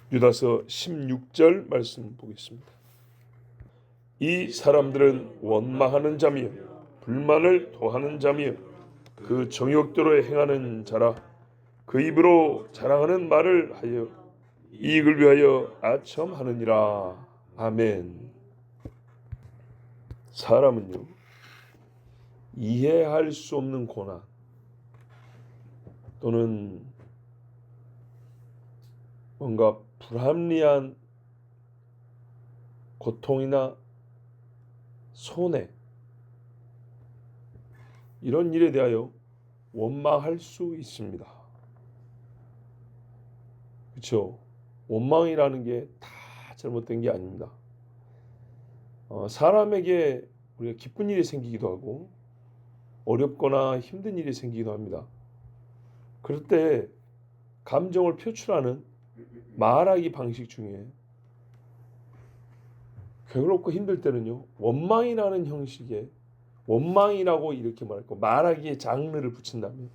유다서 16절 말씀 보겠습니다. 이 사람들은 원망하는 자며 불만을 토하는 자며 그 정욕대로 행하는 자라. 그 입으로 자랑하는 말을 하여 이익을 위하여 아첨하느니라. 아멘. 사람은요, 이해할 수 없는 고난 또는 뭔가 불합리한 고통이나 손해, 이런 일에 대하여 원망할 수 있습니다. 그렇죠? 원망이라는 게 다 잘못된 게 아닙니다. 사람에게 우리가 기쁜 일이 생기기도 하고 어렵거나 힘든 일이 생기기도 합니다. 그럴 때 감정을 표출하는 말하기 방식 중에 괴롭고 힘들 때는요, 원망이라는 형식의 원망이라고 이렇게 말하고 말하기에 장르를 붙인다면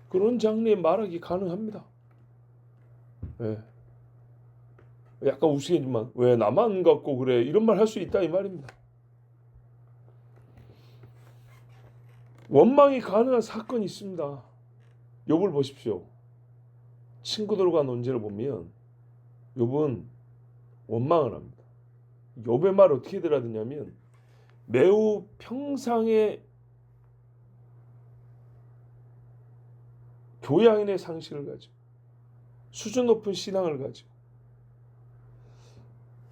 그런 장르의 말하기 가능합니다. 네. 약간 우스개지만 왜 나만 갖고 그래, 이런 말 할 수 있다 이 말입니다. 원망이 가능한 사건이 있습니다. 욥을 보십시오. 친구들과 논쟁을 보면 욥은 원망을 합니다. 욥의 말 어떻게 들어야 되냐면 매우 평상의 교양인의 상식을 가지고 수준 높은 신앙을 가지고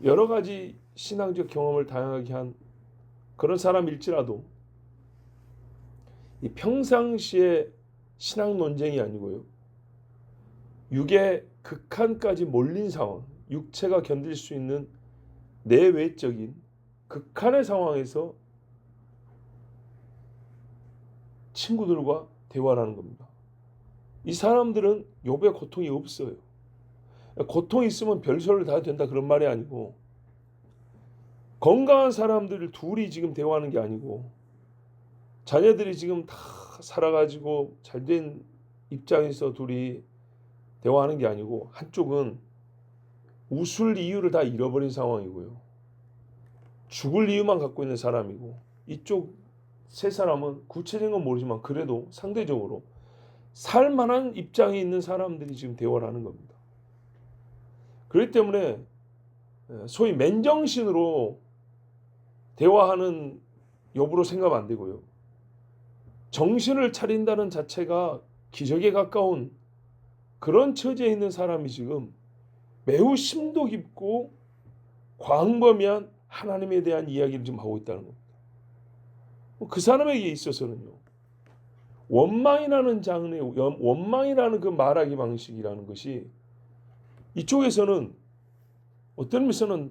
여러 가지 신앙적 경험을 다양하게 한 그런 사람일지라도 이 평상시의 신앙 논쟁이 아니고요, 육의 극한까지 몰린 상황, 육체가 견딜 수 있는 내외적인 극한의 상황에서 친구들과 대화를 하는 겁니다. 이 사람들은 욥의 고통이 없어요. 고통이 있으면 별소리를 다 된다 그런 말이 아니고, 건강한 사람들 둘이 지금 대화하는 게 아니고, 자녀들이 지금 다 살아가지고 잘된 입장에서 둘이 대화하는 게 아니고, 한쪽은 웃을 이유를 다 잃어버린 상황이고요, 죽을 이유만 갖고 있는 사람이고, 이쪽 세 사람은 구체적인 건 모르지만 그래도 상대적으로 살만한 입장에 있는 사람들이 지금 대화를 하는 겁니다. 그렇기 때문에 소위 맨정신으로 대화하는 욥으로 생각하면 안 되고요, 정신을 차린다는 자체가 기적에 가까운 그런 처지에 있는 사람이 지금 매우 심도 깊고 광범위한 하나님에 대한 이야기를 좀 하고 있다는 겁니다. 그 사람에게 있어서는요, 원망이라는 장르의 원망이라는 그 말하기 방식이라는 것이 이쪽에서는 어떤 면에서는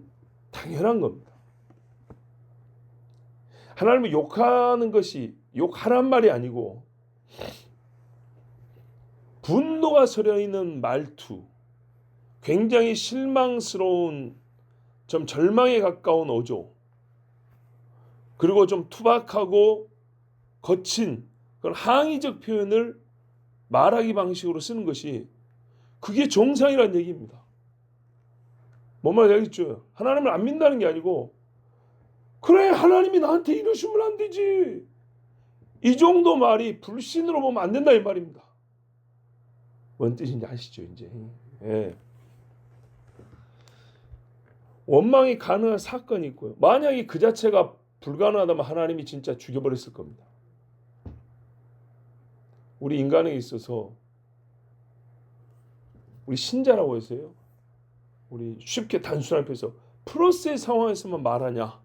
당연한 겁니다. 하나님을 욕하는 것이 욕하란 말이 아니고 분노가 서려 있는 말투, 굉장히 실망스러운 좀 절망에 가까운 어조, 그리고 좀 투박하고 거친 그런 항의적 표현을 말하기 방식으로 쓰는 것이 그게 정상이라는 얘기입니다. 뭔 말인지 알겠죠? 하나님을 안 믿는다는 게 아니고, 그래 하나님이 나한테 이러시면 안 되지, 이 정도 말이 불신으로 보면 안 된다 이 말입니다. 뭔 뜻인지 아시죠 이제? 예. 원망이 가능한 사건이 있고요, 만약에 그 자체가 불가능하다면 하나님이 진짜 죽여버렸을 겁니다. 우리 인간에 있어서 우리 신자라고 해서요, 우리 쉽게 단순하게 해서 플러스의 상황에서만 말하냐,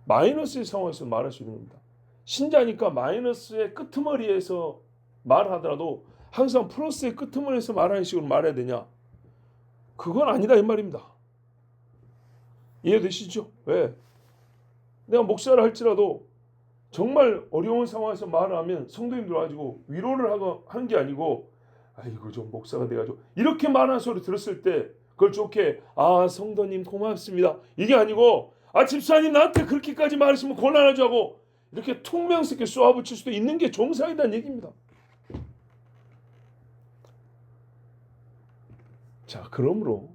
마이너스의 상황에서 말할 수 있는 겁니다. 신자니까 마이너스의 끄트머리에서 말하더라도 항상 플러스의 끄트머리에서 말하는 식으로 말해야 되냐, 그건 아니다 이 말입니다. 이해되시죠? 왜? 내가 목사를 할지라도 정말 어려운 상황에서 말을 하면 성도님들 와가지고 위로를 하는 게 아니고, 아이고 좀 목사가 돼가지고 이렇게 말하는 소리 들었을 때 그걸 좋게, 아 성도님 고맙습니다, 이게 아니고, 아 집사님 나한테 그렇게까지 말했으면 곤란하죠 하고 이렇게 퉁명스럽게 쏘아붙일 수도 있는 게 정상이라는 얘기입니다. 자, 그러므로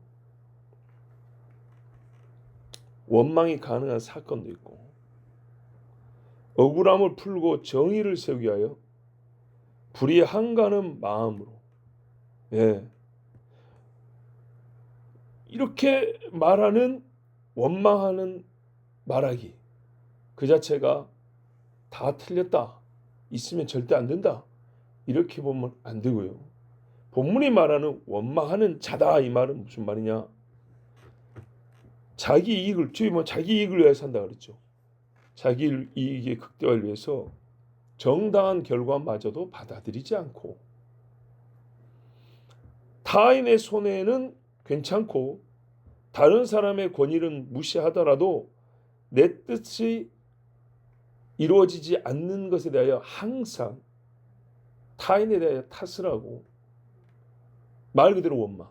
원망이 가능한 사건도 있고 억울함을 풀고 정의를 세우기 위하여 불의 한가는 마음으로 이렇게 말하는 원망하는 말하기 그 자체가 다 틀렸다. 있으면 절대 안 된다. 이렇게 보면 안 되고요. 본문이 말하는 원망하는 자다 이 말은 무슨 말이냐? 자기 이익을 자기 이익을 위해 산다 그랬죠. 자기 이익의 극대화를 위해서 정당한 결과마저도 받아들이지 않고 타인의 손해는 괜찮고 다른 사람의 권위는 무시하더라도 내 뜻이 이루어지지 않는 것에 대하여 항상 타인에 대하여 탓을 하고 말 그대로 원망.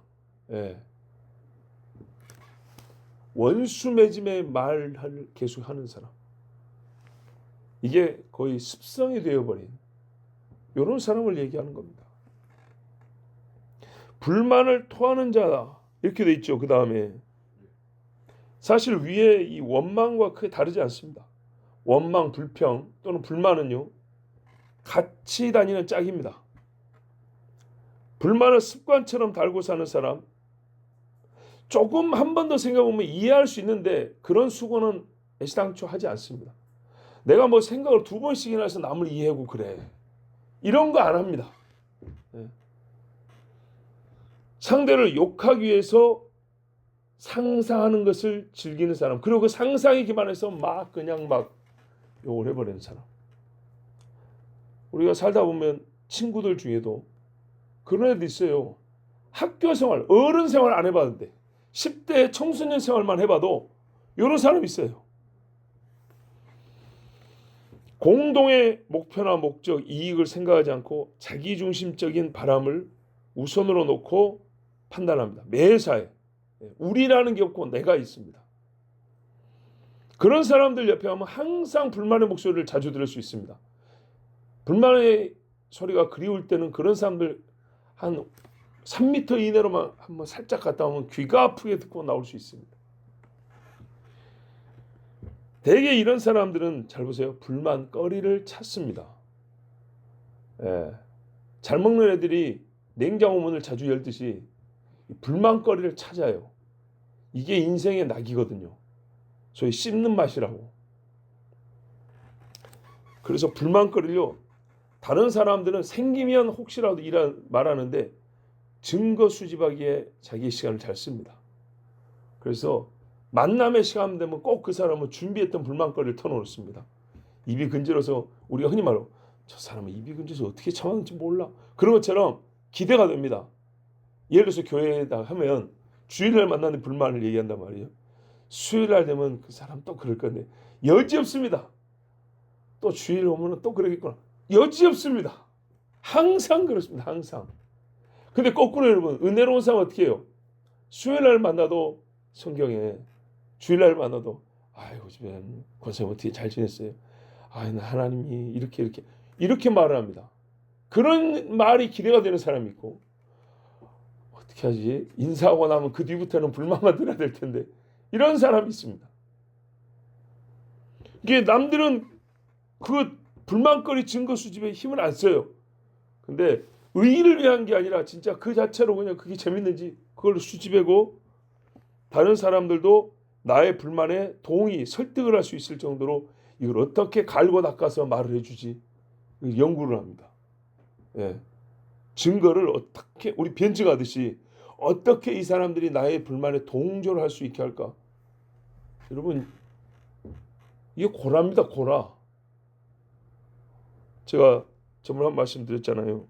원수 맺음의 말을 계속하는 사람. 이게 거의 습성이 되어버린 이런 사람을 얘기하는 겁니다. 불만을 토하는 자다 이렇게 돼 있죠. 그 다음에 사실 위에 이 원망과 크게 다르지 않습니다. 원망, 불평 또는 불만은요 같이 다니는 짝입니다. 불만을 습관처럼 달고 사는 사람 조금 한 번 더 생각해보면 이해할 수 있는데 그런 수고는 애시당초 하지 않습니다. 내가 뭐 생각을 2번씩이나 해서 남을 이해하고 그래 이런 거 안 합니다. 상대를 욕하기 위해서 상상하는 것을 즐기는 사람 그리고 그 상상에 기반해서 그냥 욕을 해버리는 사람. 우리가 살다 보면 친구들 중에도 그런 애도 있어요. 학교 생활, 어른 생활 안 해봤는데 10대 청소년 생활만 해봐도 이런 사람이 있어요. 공동의 목표나 목적, 이익을 생각하지 않고 자기중심적인 바람을 우선으로 놓고 판단합니다. 매사에 우리라는 게 없고 내가 있습니다. 그런 사람들 옆에 가면 항상 불만의 목소리를 자주 들을 수 있습니다. 불만의 소리가 그리울 때는 그런 사람들 한 3m 이내로만 한번 살짝 갔다 오면 귀가 아프게 듣고 나올 수 있습니다. 대개 이런 사람들은 잘 보세요. 불만거리를 찾습니다. 잘 먹는 애들이 냉장고 문을 자주 열듯이 불만거리를 찾아요. 이게 인생의 낙이거든요. 소위 씹는 맛이라고. 그래서 불만거리를요. 다른 사람들은 생기면 혹시라도 말하는데 증거 수집하기에 자기 시간을 잘 씁니다. 그래서 만남의 시간 되면 꼭 그 사람은 준비했던 불만거리를 터놓습니다. 입이 근질어서 우리가 흔히 말하고 저 사람은 입이 근질어서 어떻게 참았는지 몰라. 그런 것처럼 기대가 됩니다. 예를 들어서 교회에다 하면 주일날 만나는 불만을 얘기한단 말이에요. 수요일날 되면 그 사람 또 그럴 건데 여지없습니다. 또 주일 오면 또 그러겠구나. 여지없습니다. 항상 그렇습니다. 항상. 근데 거꾸로 여러분 은혜로운 사람 어떻게 해요? 수요일날 만나도 성경에 주일날 만나도 아이고 집에 권사님 어떻게 잘 지냈어요? 하나님이 이렇게 말을 합니다. 그런 말이 기대가 되는 사람이 있고 어떻게 하지? 인사하고 나면 그 뒤부터는 불만만 들어야 될 텐데 이런 사람이 있습니다. 이게 남들은 그 불만거리 증거 수집에 힘을 안 써요. 근데 의의를 위한 게 아니라 진짜 그 자체로 그냥 그게 재밌는지 그걸 수집하고 다른 사람들도 나의 불만에 동의, 설득을 할 수 있을 정도로 이걸 어떻게 갈고 닦아서 말을 해주지 연구를 합니다. 증거를 어떻게 우리 변증하듯이 어떻게 이 사람들이 나의 불만에 동조를 할 수 있게 할까? 여러분 이게 고라입니다. 고라. 제가 저번에 한 말씀 드렸잖아요.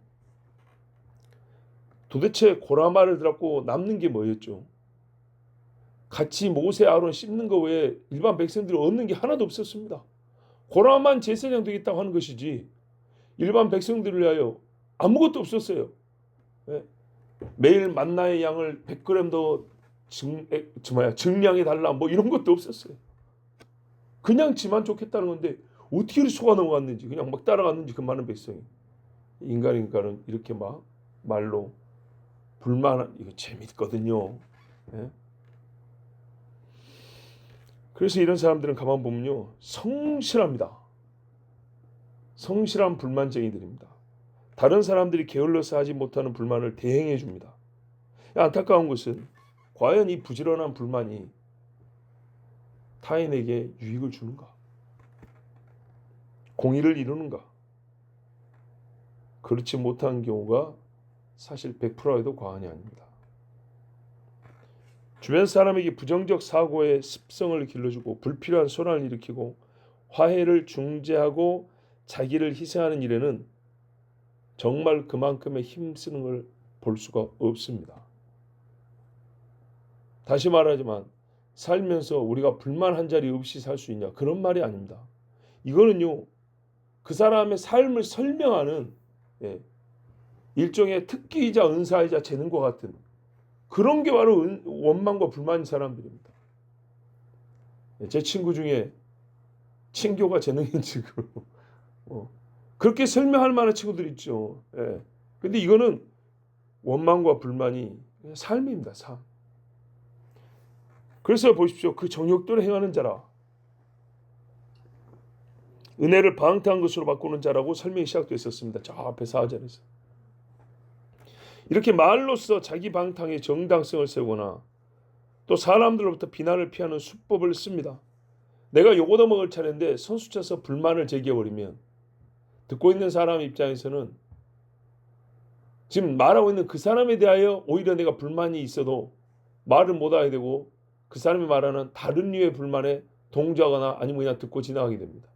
도대체 고라말을 들었고 남는 게 뭐였죠? 같이 모세 아론 씹는 거 외에 일반 백성들이 얻는 게 하나도 없었습니다. 고라만 제사장 되겠다고 하는 것이지 일반 백성들을 위하여 아무것도 없었어요. 매일 만나의 양을 100g 더 증량해 달라 뭐 이런 것도 없었어요. 그냥 지만 좋겠다는 건데 어떻게 이렇게 속아 넘어갔는지 그냥 막 따라갔는지 그 많은 백성이 인간은 이렇게 막 말로 불만 이거 재밌거든요. 예? 그래서 이런 사람들은 가만 보면요 성실합니다. 성실한 불만쟁이들입니다. 다른 사람들이 게을러서 하지 못하는 불만을 대행해 줍니다. 안타까운 것은 과연 이 부지런한 불만이 타인에게 유익을 주는가? 공의를 이루는가? 그렇지 못한 경우가 사실 100%에도 과언이 아닙니다. 주변 사람에게 부정적 사고의 습성을 길러주고 불필요한 소란을 일으키고 화해를 중재하고 자기를 희생하는 일에는 정말 그만큼의 힘쓰는 걸 볼 수가 없습니다. 다시 말하지만 살면서 우리가 불만 한 자리 없이 살 수 있냐? 그런 말이 아닙니다. 이거는요 그 사람의 삶을 설명하는 일종의 특기이자 은사이자 재능과 같은 그런 게 바로 원망과 불만인 사람들입니다. 제 친구 중에 친교가 재능인 친구 그렇게 설명할 만한 친구들 있죠. 근데 이거는 원망과 불만이 삶입니다. 삶. 그래서 보십시오. 그 정욕대로 행하는 자라 은혜를 방탕한 것으로 바꾸는 자라고 설명이 시작됐었습니다. 저 앞에 4절에서. 이렇게 말로써 자기 방탕의 정당성을 세우거나 또 사람들로부터 비난을 피하는 수법을 씁니다. 내가 욕 얻어먹을 차례인데 선수쳐서 불만을 제기해버리면 듣고 있는 사람 입장에서는 지금 말하고 있는 그 사람에 대하여 오히려 내가 불만이 있어도 말을 못하게 되고 그 사람이 말하는 다른 류의 불만에 동조하거나 아니면 그냥 듣고 지나가게 됩니다.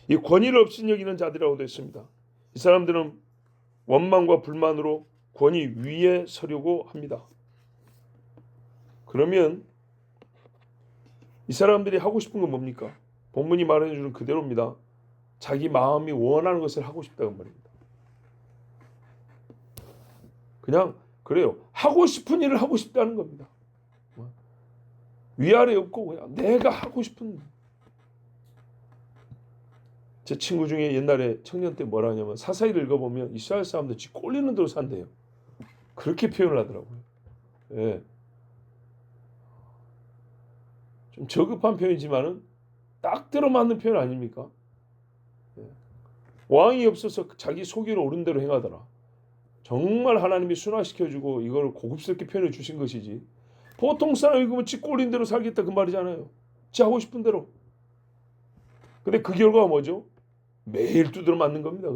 이 권위를 업신여기는 자들이라고도 했습니다. 이 사람들은 원망과 불만으로 권위 위에 서려고 합니다. 그러면 이 사람들이 하고 싶은 건 뭡니까? 본문이 말해주는 그대로입니다. 자기 마음이 원하는 것을 하고 싶다는 말입니다. 그냥 그래요. 하고 싶은 일을 하고 싶다는 겁니다. 위아래 없고 그냥 내가 하고 싶은. 제 친구 중에 옛날에 청년 때 뭐라 하냐면 사사기를 읽어보면 이스라엘 사람들 지 꼴리는 대로 산대요. 그렇게 표현을 하더라고요. 예. 좀 저급한 표현이지만은 딱 들어맞는 표현 아닙니까? 예. 왕이 없어서 자기 속이로 옳은 대로 행하더라. 정말 하나님이 순화시켜주고 이걸 고급스럽게 표현해 주신 것이지. 보통 사람 읽으면 지 꼴린 대로 살겠다 그 말이잖아요. 지 하고 싶은 대로. 근데 그 결과가 뭐죠? 매일 두드러 맞는 겁니다.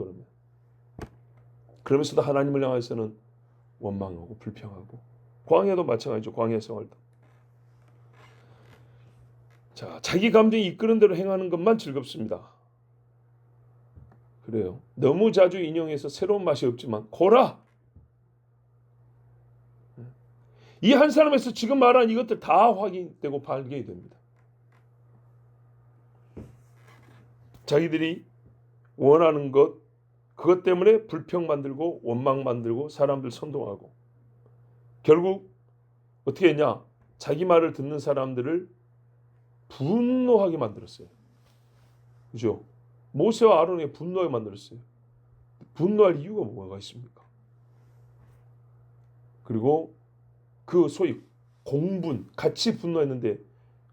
그러면서도 하나님을 향해서는 원망하고 불평하고 광야도 마찬가지죠. 광야 생활도. 자, 자기 감정이 이끄는 대로 행하는 것만 즐겁습니다. 그래요. 너무 자주 인용해서 새로운 맛이 없지만 고라. 이 한 사람에서 지금 말한 이것들 다 확인되고 발견이 됩니다. 자기들이 원하는 것, 그것 때문에 불평 만들고 원망 만들고 사람들 선동하고 결국 어떻게 했냐? 자기 말을 듣는 사람들을 분노하게 만들었어요. 그죠? 모세와 아론에게 분노하게 만들었어요. 분노할 이유가 뭐가 있습니까? 그리고 그 소위 공분, 같이 분노했는데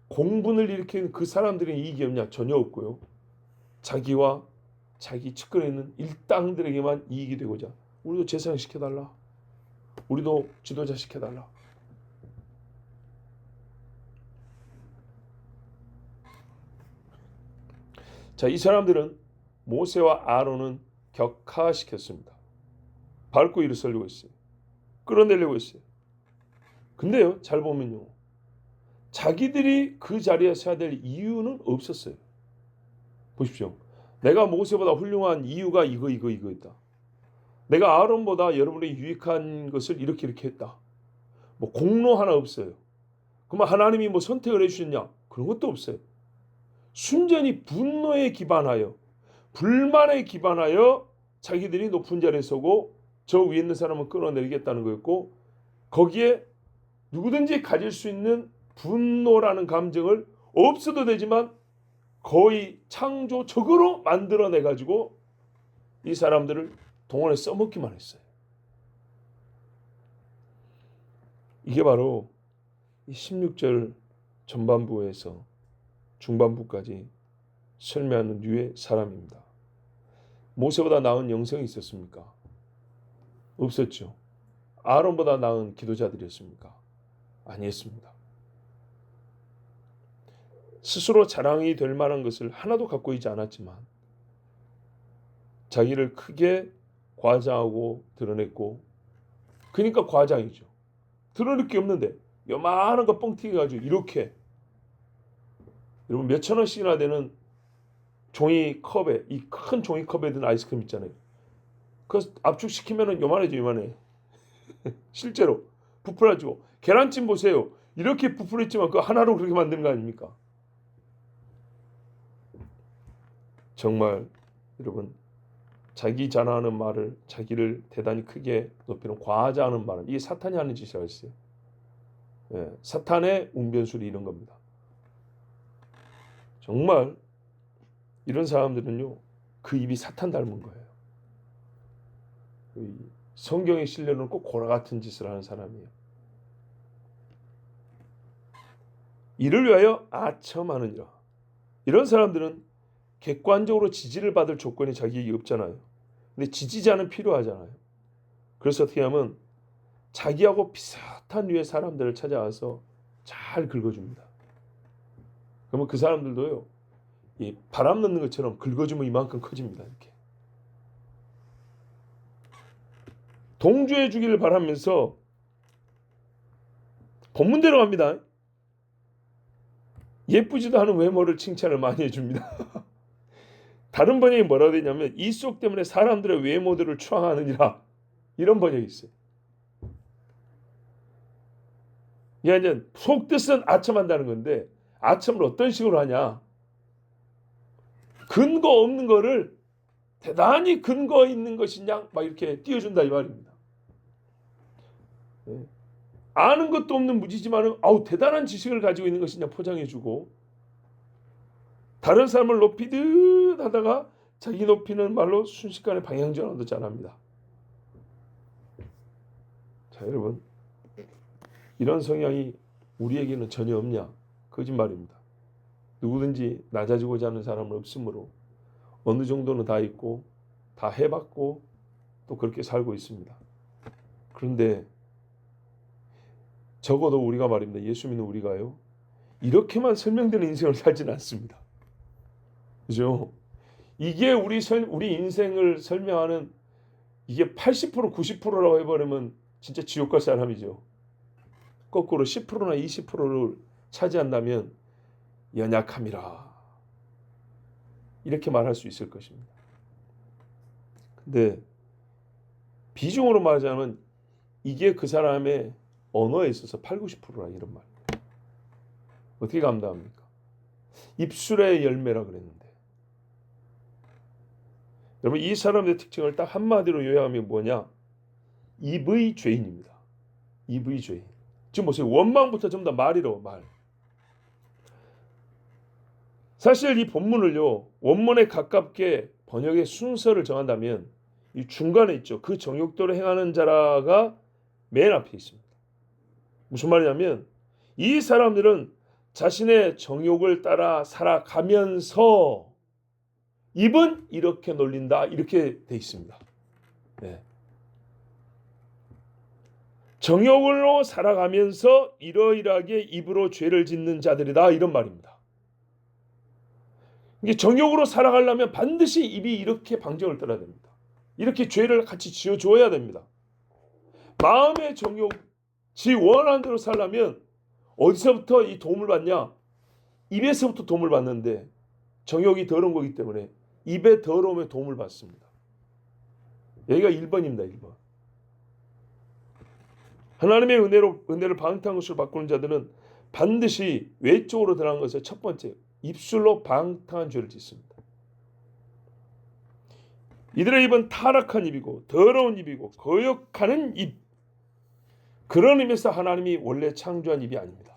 공분을 일으키는 그 사람들의 이익이 없냐? 전혀 없고요. 자기와 자기 측근에 있는 일당들에게만 이익이 되고자 우리도 재상 시켜달라. 우리도 지도자 시켜달라. 자, 이 사람들은 모세와 아론은 격하시켰습니다. 밟고 일어서려고 했어요. 끌어내려고 했어요. 근데요, 잘 보면요. 자기들이 그 자리에 서야 될 이유는 없었어요. 보십시오. 내가 모세보다 훌륭한 이유가 이거 있다. 내가 아론보다 여러분에게 유익한 것을 이렇게 했다. 뭐 공로 하나 없어요. 그러면 하나님이 뭐 선택을 해주셨냐? 그런 것도 없어요. 순전히 분노에 기반하여 불만에 기반하여 자기들이 높은 자리에 서고 저 위에 있는 사람을 끌어내리겠다는 거였고 거기에 누구든지 가질 수 있는 분노라는 감정을 없어도 되지만 거의 창조적으로 만들어내 가지고 이 사람들을 동원해 써먹기만 했어요. 이게 바로 이 16절 전반부에서 중반부까지 설명하는 류의 사람입니다. 모세보다 나은 영성이 있었습니까? 없었죠. 아론보다 나은 기도자들이었습니까? 아니었습니다. 스스로 자랑이 될 만한 것을 하나도 갖고 있지 않았지만 자기를 크게 과장하고 드러냈고, 그러니까 과장이죠. 드러낼 게 없는데 요만한 거 뻥튀기가지고 이렇게, 여러분 몇천 원씩이나 되는 종이컵에, 이 큰 종이컵에 든 아이스크림 있잖아요. 그거 압축시키면은 요만해져, 요만해. 실제로 부풀어지고. 계란찜 보세요. 이렇게 부풀었지만 그 하나로 그렇게 만드는 거 아닙니까? 정말 여러분, 자기 자랑하는 말을, 자기를 대단히 크게 높이는 과자하는 말을, 이게 사탄이 하는 짓이라고 했어요. 예, 사탄의 웅변술이 이런 겁니다. 정말 이런 사람들은요, 그 입이 사탄 닮은 거예요. 성경에 실려는 꼭 고라 같은 짓을 하는 사람이에요. 이를 위하여 아첨하느니라. 이런 사람들은 객관적으로 지지를 받을 조건이 자기에게 없잖아요. 근데 지지자는 필요하잖아요. 그래서 어떻게 하면 자기하고 비슷한 류의 사람들을 찾아와서 잘 긁어줍니다. 그러면 그 사람들도요, 이 바람 넣는 것처럼 긁어주면 이만큼 커집니다. 이렇게 동조해 주기를 바라면서 본문대로 합니다. 예쁘지도 않은 외모를 칭찬을 많이 해줍니다. 다른 번역이 뭐라고 되냐면 이 속 때문에 사람들의 외모들을 추앙하느니라, 이런 번역이 있어요. 이게 이제 속뜻은 아첨한다는 건데, 아첨을 어떤 식으로 하냐, 근거 없는 거를 대단히 근거 있는 것이냐 막 이렇게 띄워준다 이 말입니다. 아는 것도 없는 무지지만은 대단한 지식을 가지고 있는 것이냐 포장해주고, 다른 사람을 높이듯 하다가 자기 높이는 말로 순식간에 방향전환도 잘합니다. 자, 여러분, 이런 성향이 우리에게는 전혀 없냐? 거짓말입니다. 누구든지 낮아지고자 하는 사람은 없으므로 어느 정도는 다 있고 다 해봤고 또 그렇게 살고 있습니다. 그런데 적어도 우리가 말입니다. 예수 믿는 우리가요, 이렇게만 설명되는 인생을 살지는 않습니다. 그죠? 이게 우리 인생을 설명하는, 이게 80% 90%라고 해버리면 진짜 지옥 갈 사람이죠. 거꾸로 10%나 20%를 차지한다면 연약함이라 이렇게 말할 수 있을 것입니다. 근데 비중으로 말하자면 이게 그 사람의 언어에 있어서 8, 90%라 이런 말. 어떻게 감당합니까? 입술의 열매라 그랬는데. 여러분, 이 사람의 특징을 딱 한마디로 요약하면 뭐냐? 입의 죄인입니다. 입의 죄인. 지금 보세요. 원망부터 전부 다 말이로 말. 사실 이 본문을요, 원문에 가깝게 번역의 순서를 정한다면 이 중간에 있죠. 그 정욕대로 행하는 자라가 맨 앞에 있습니다. 무슨 말이냐면 이 사람들은 자신의 정욕을 따라 살아가면서 입은 이렇게 놀린다, 이렇게 돼 있습니다. 네. 정욕으로 살아가면서 이러이러하게 입으로 죄를 짓는 자들이다, 이런 말입니다. 이게 정욕으로 살아가려면 반드시 입이 이렇게 방정을 떠야 됩니다. 이렇게 죄를 같이 지어줘야 됩니다. 마음의 정욕, 지 원하는 대로 살려면 어디서부터 이 도움을 받냐? 입에서부터 도움을 받는데, 정욕이 더러운 거기 때문에 입의 더러움에 도움을 받습니다. 여기가 1번입니다. 1번. 하나님의 은혜를 방탕한 것으로 바꾸는 자들은 반드시 외적으로 드러난 것을 첫 번째 입술로 방탕한 죄를 짓습니다. 이들의 입은 타락한 입이고 더러운 입이고 거역하는 입. 그런 의미에서 하나님이 원래 창조한 입이 아닙니다.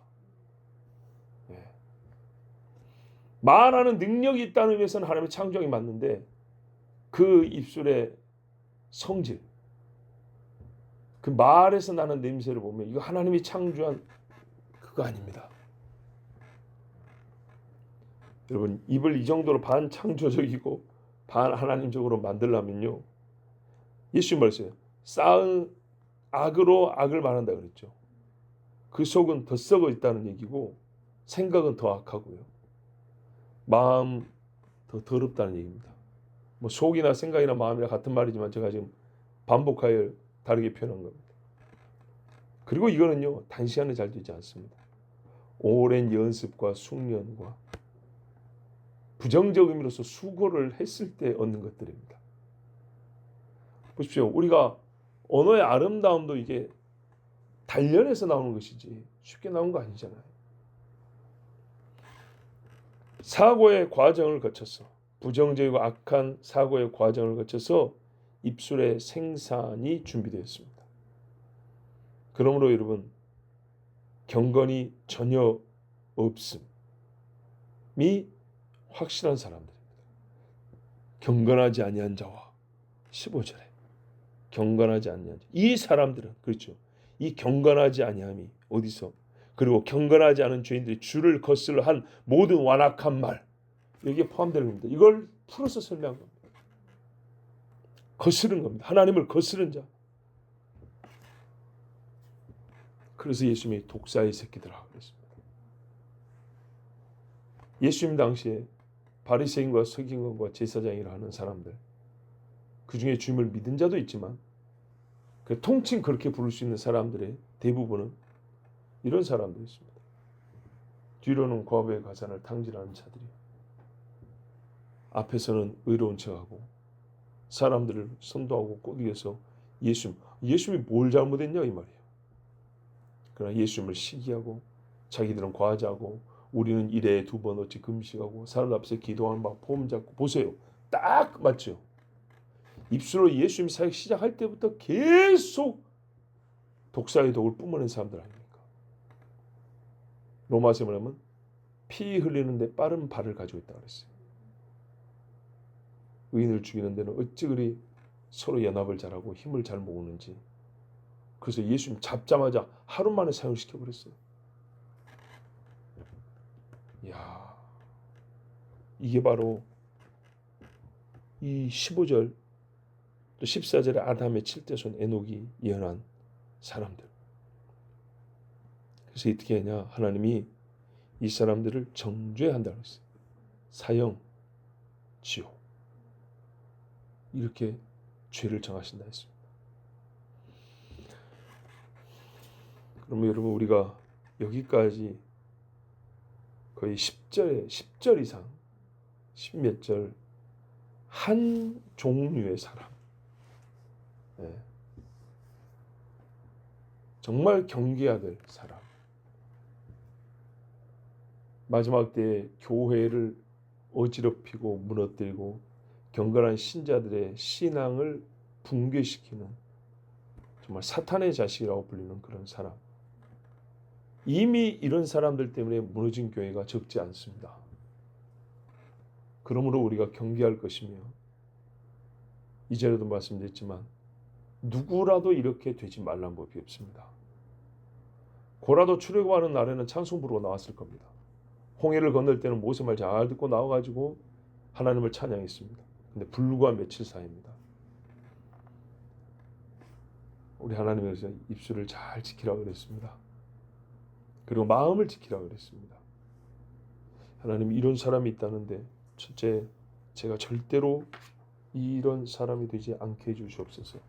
말하는 능력이 있다는 의미에서는 하나님의 창조하기 맞는데 그 입술의 성질, 그 말에서 나는 냄새를 보면 이거 하나님이 창조한 그거 아닙니다. 여러분, 입을 이 정도로 반창조적이고 반하나님적으로 만들려면요, 예수님 말씀에 쌓은 악으로 악을 말한다 그랬죠. 그 속은 더 썩어 있다는 얘기고 생각은 더 악하고요, 마음 더 더럽다는 얘기입니다. 뭐 속이나 생각이나 마음이나 같은 말이지만 제가 지금 반복하여 다르게 표현한 겁니다. 그리고 이거는요, 단시간에 잘 되지 않습니다. 오랜 연습과 숙련과 부정적 의미로서 수고를 했을 때 얻는 것들입니다. 보십시오. 우리가 언어의 아름다움도 이게 단련해서 나오는 것이지 쉽게 나온 거 아니잖아요. 사고의 과정을 거쳐서, 부정적이고 악한 사고의 과정을 거쳐서 입술의 생산이 준비되었습니다. 그러므로 여러분, 경건이 전혀 없음이 확실한 사람들입니다. 경건하지 아니한 자와 15절에 경건하지 아니한 자. 이 사람들은 그렇죠. 이 경건하지 아니함이 어디서, 그리고 경건하지 않은 죄인들이 주를 거슬러 한 모든 완악한 말, 여기에 포함되는 겁니다. 이걸 풀어서 설명한 겁니다. 거스른 겁니다. 하나님을 거스른 자. 그래서 예수님이 독사의 새끼들아 그랬습니다. 예수님 당시에 바리새인과 서기관과 제사장이라 하는 사람들, 그 중에 주님을 믿은 자도 있지만 그 통칭 그렇게 부를 수 있는 사람들의 대부분은 이런 사람들이었습니다. 뒤로는 과부의 가산을 탕진하는 자들이, 앞에서는 의로운 척하고 사람들을 선도하고 꼬드겨서 예수님이 뭘 잘못했냐 이 말이에요. 그러나 예수님을 시기하고 자기들은 과자고 우리는 일에 2번 어찌 금식하고 사람 앞에서 기도하는 막 폼 잡고, 보세요. 딱 맞죠. 입술로 예수님 사역 시작할 때부터 계속 독사의 독을 뿜어낸 사람들 아닙니까? 로마서에 뭐냐면 피 흘리는데 빠른 발을 가지고 있다고 그랬어요. 의인을 죽이는 데는 어찌 그리 서로 연합을 잘하고 힘을 잘 모으는지. 그래서 예수님 잡자마자 하루 만에 사형시켜 버렸어요. 이야, 이게 바로 이 15절 또 14절에 아담의 7대손 에녹이 예언한 사람들. 그래서 어떻게 하냐, 하나님이 이 사람들을 정죄한다고 했어요. 사형, 지옥, 이렇게 죄를 정하신다 했습니다. 그러면 여러분, 우리가 여기까지 거의 10절 이상, 10몇 절 한 종류의 사람, 정말 경계해야 될 사람, 마지막 때에 교회를 어지럽히고 무너뜨리고 경건한 신자들의 신앙을 붕괴시키는 정말 사탄의 자식이라고 불리는 그런 사람, 이미 이런 사람들 때문에 무너진 교회가 적지 않습니다. 그러므로 우리가 경계할 것이며, 이전에도 말씀드렸지만 누구라도 이렇게 되지 말란 법이 없습니다. 고라도 출애굽하는 날에는 찬송 부르고 나왔을 겁니다. 홍해를 건널 때는 모세 말 잘 듣고 나와가지고 하나님을 찬양했습니다. 근데 불과 며칠 사이입니다. 우리 하나님께서 입술을 잘 지키라고 그랬습니다. 그리고 마음을 지키라고 그랬습니다. 하나님, 이런 사람이 있다는데 첫째, 제가 절대로 이런 사람이 되지 않게 해주시옵소서.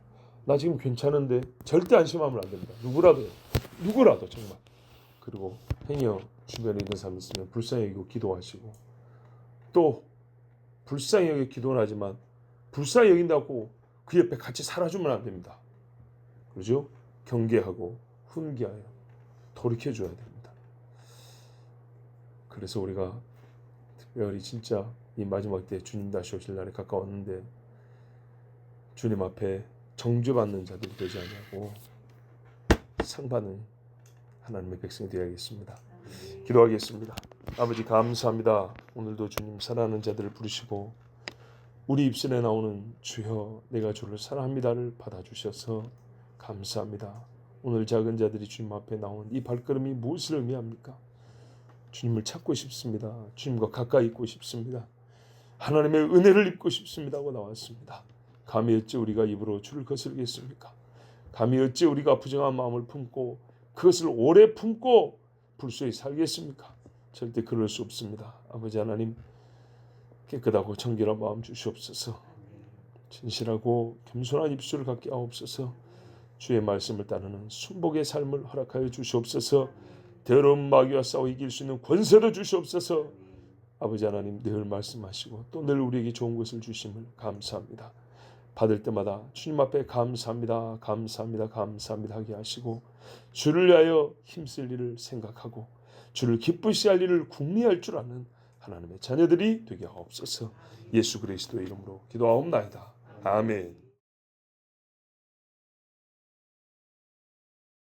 나 지금 괜찮은데 절대 안심하면 안 됩니다. 누구라도 정말. 그리고 행여 주변에 있는 사람이 있으면 불쌍히 여기고 기도하시고, 또 불쌍히 여기고 기도는 하지만 불쌍히 여긴다고 그 옆에 같이 살아주면 안 됩니다. 그렇죠? 경계하고 훈계하여 돌이켜줘야 됩니다. 그래서 우리가 특별히 진짜 이 마지막 때 주님 다시 오실 날에 가까웠는데 주님 앞에 정죄받는 자들이 되지 않냐고 상받는 하나님의 백성이 되어야겠습니다. 기도하겠습니다. 아버지, 감사합니다. 오늘도 주님 사랑하는 자들을 부르시고 우리 입술에 나오는 주여 내가 주를 사랑합니다를 받아주셔서 감사합니다. 오늘 작은 자들이 주님 앞에 나온 이 발걸음이 무엇을 의미합니까? 주님을 찾고 싶습니다. 주님과 가까이 있고 싶습니다. 하나님의 은혜를 입고 싶습니다 하고 나왔습니다. 감히 어찌 우리가 입으로 주를 거스르겠습니까? 감히 어찌 우리가 부정한 마음을 품고 그것을 오래 품고 불소히 살겠습니까? 절대 그럴 수 없습니다. 아버지 하나님, 깨끗하고 정결한 마음 주시옵소서. 진실하고 겸손한 입술을 갖게 하옵소서. 주의 말씀을 따르는 순복의 삶을 허락하여 주시옵소서. 더러운 마귀와 싸워 이길 수 있는 권세도 주시옵소서. 아버지 하나님, 늘 말씀하시고 또 늘 우리에게 좋은 것을 주심을 감사합니다. 받을 때마다 주님 앞에 감사합니다, 감사합니다, 감사합니다 하게 하시고, 주를 위하여 힘쓸 일을 생각하고 주를 기쁘시게 할 일을 궁리할 줄 아는 하나님의 자녀들이 되게 하옵소서. 예수 그리스도의 이름으로 기도하옵나이다. 아멘.